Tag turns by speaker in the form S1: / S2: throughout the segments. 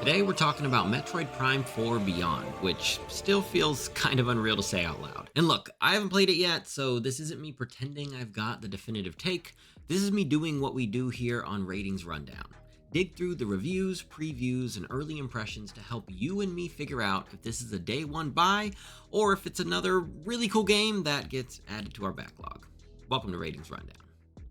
S1: Today we're talking about Metroid Prime 4 Beyond, which still feels kind of unreal to say out loud. And look, I haven't played it yet, so this isn't me pretending I've got the definitive take. This is me doing what we do here on Ratings Rundown. Dig through the reviews, previews, and early impressions to help you and me figure out if this is a day one buy or if it's another really cool game that gets added to our backlog. Welcome to Ratings Rundown.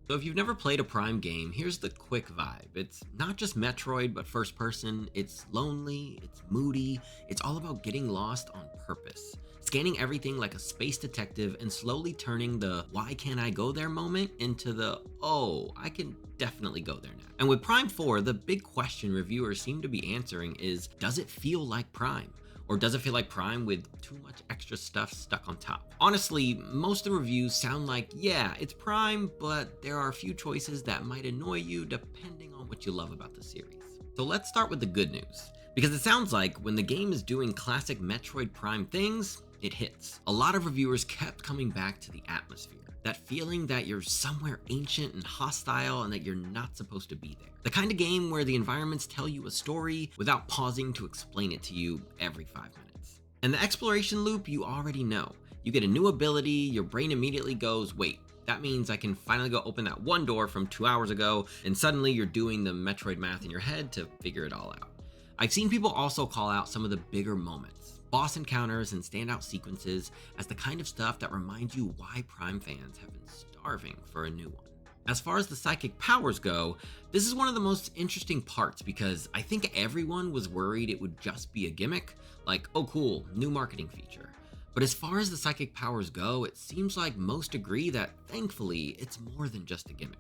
S1: So if you've never played a Prime game, here's the quick vibe. It's not just Metroid, but first person. It's lonely, it's moody, it's all about getting lost on purpose. Scanning everything like a space detective and slowly turning the why can't I go there moment into the oh, I can definitely go there now. And with Prime 4, the big question reviewers seem to be answering is, does it feel like Prime? Or does it feel like Prime with too much extra stuff stuck on top? Honestly, most of the reviews sound like, yeah, it's Prime, but there are a few choices that might annoy you depending on what you love about the series. So let's start with the good news, because it sounds like when the game is doing classic Metroid Prime things, it hits. A lot of reviewers kept coming back to the atmosphere. That feeling that you're somewhere ancient and hostile and that you're not supposed to be there. The kind of game where the environments tell you a story without pausing to explain it to you every 5 minutes. And the exploration loop you already know. You get a new ability, your brain immediately goes, wait, that means I can finally go open that one door from 2 hours ago, and suddenly you're doing the Metroid math in your head to figure it all out. I've seen people also call out some of the bigger moments, boss encounters and standout sequences as the kind of stuff that reminds you why Prime fans have been starving for a new one. As far as the psychic powers go, this is one of the most interesting parts because I think everyone was worried it would just be a gimmick, like, oh cool, new marketing feature. But as far as the psychic powers go, it seems like most agree that thankfully it's more than just a gimmick.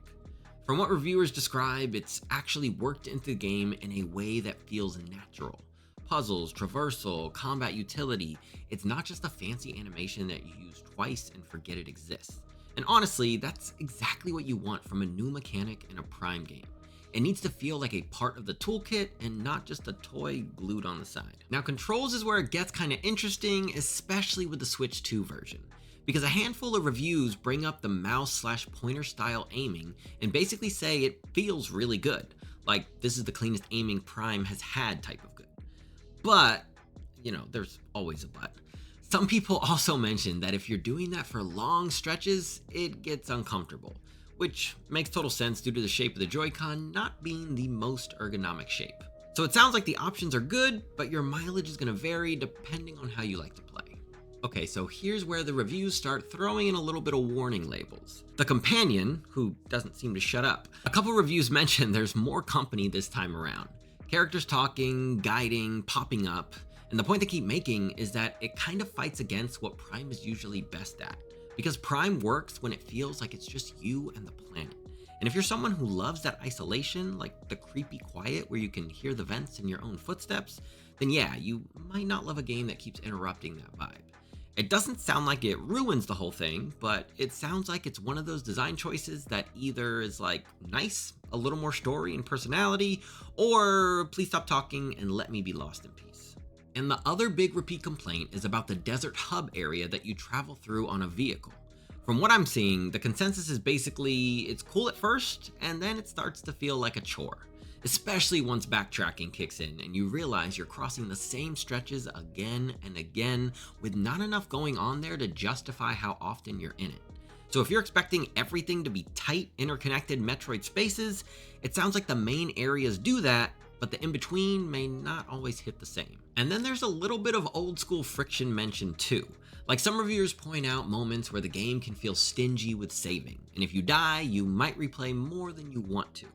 S1: From what reviewers describe, it's actually worked into the game in a way that feels natural. Puzzles, traversal, combat utility, it's not just a fancy animation that you use twice and forget it exists. And honestly, that's exactly what you want from a new mechanic in a Prime game. It needs to feel like a part of the toolkit and not just a toy glued on the side. Now, controls is where it gets kind of interesting, especially with the Switch 2 version, because a handful of reviews bring up the mouse/pointer style aiming and basically say it feels really good. Like, this is the cleanest aiming Prime has had type of good. But, there's always a but. Some people also mention that if you're doing that for long stretches, it gets uncomfortable, which makes total sense due to the shape of the Joy-Con not being the most ergonomic shape. So it sounds like the options are good, but your mileage is going to vary depending on how you like to play. Okay, so here's where the reviews start throwing in a little bit of warning labels. The companion, who doesn't seem to shut up, a couple reviews mention there's more company this time around. Characters talking, guiding, popping up, and the point they keep making is that it kind of fights against what Prime is usually best at, because Prime works when it feels like it's just you and the planet. And if you're someone who loves that isolation, like the creepy quiet where you can hear the vents in your own footsteps, then yeah, you might not love a game that keeps interrupting that vibe. It doesn't sound like it ruins the whole thing, but it sounds like it's one of those design choices that either is like, nice, a little more story and personality, or please stop talking and let me be lost in peace. And the other big repeat complaint is about the desert hub area that you travel through on a vehicle. From what I'm seeing, the consensus is basically it's cool at first, and then it starts to feel like a chore. Especially once backtracking kicks in and you realize you're crossing the same stretches again and again with not enough going on there to justify how often you're in it. So if you're expecting everything to be tight, interconnected Metroid spaces, it sounds like the main areas do that, but the in-between may not always hit the same. And then there's a little bit of old school friction mentioned too. Like some reviewers point out moments where the game can feel stingy with saving, and if you die, you might replay more than you want to.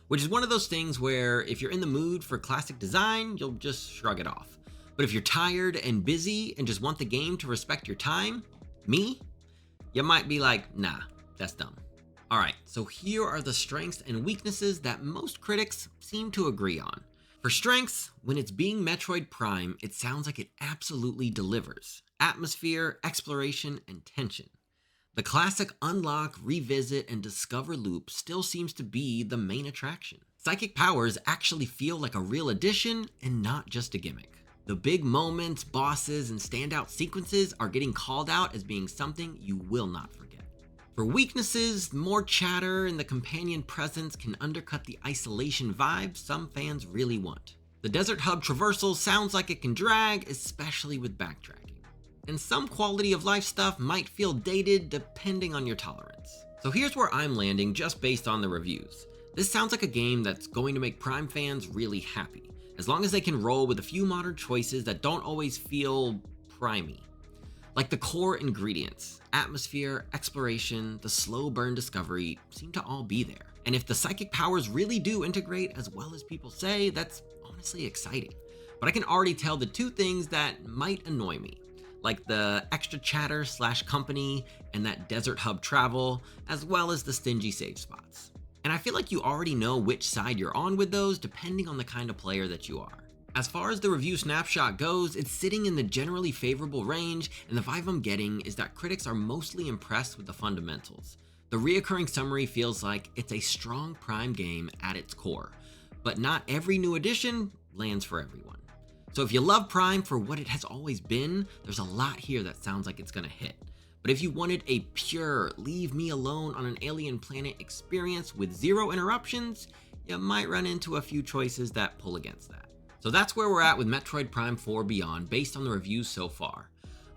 S1: Which is one of those things where if you're in the mood for classic design, you'll just shrug it off. But if you're tired and busy and just want the game to respect your time, you might be like, nah, that's dumb. Alright, so here are the strengths and weaknesses that most critics seem to agree on. For strengths, when it's being Metroid Prime, it sounds like it absolutely delivers. Atmosphere, exploration, and tension. The classic unlock, revisit, and discover loop still seems to be the main attraction. Psychic powers actually feel like a real addition and not just a gimmick. The big moments, bosses, and standout sequences are getting called out as being something you will not forget. For weaknesses, more chatter and the companion presence can undercut the isolation vibe some fans really want. The Desert Hub traversal sounds like it can drag, especially with backtracking. And some quality of life stuff might feel dated depending on your tolerance. So here's where I'm landing just based on the reviews. This sounds like a game that's going to make Prime fans really happy, as long as they can roll with a few modern choices that don't always feel primey. Like the core ingredients, atmosphere, exploration, the slow burn discovery seem to all be there. And if the psychic powers really do integrate as well as people say, that's honestly exciting. But I can already tell the two things that might annoy me, like the extra chatter / company and that Desert Hub travel, as well as the stingy save spots. And I feel like you already know which side you're on with those depending on the kind of player that you are. As far as the review snapshot goes, it's sitting in the generally favorable range, and the vibe I'm getting is that critics are mostly impressed with the fundamentals. The reoccurring summary feels like it's a strong Prime game at its core, but not every new addition lands for everyone. So if you love Prime for what it has always been, there's a lot here that sounds like it's gonna hit. But if you wanted a pure, leave me alone on an alien planet experience with zero interruptions, you might run into a few choices that pull against that. So that's where we're at with Metroid Prime 4 Beyond based on the reviews so far.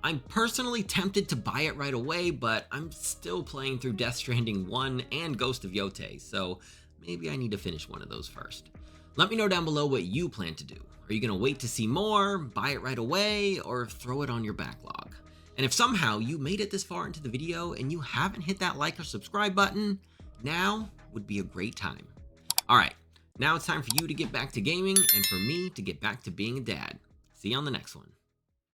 S1: I'm personally tempted to buy it right away, but I'm still playing through Death Stranding 1 and Ghost of Yote, so maybe I need to finish one of those first. Let me know down below what you plan to do. Are you gonna wait to see more, buy it right away, or throw it on your backlog? And if somehow you made it this far into the video and you haven't hit that like or subscribe button, now would be a great time. All right, now it's time for you to get back to gaming and for me to get back to being a dad. See you on the next one.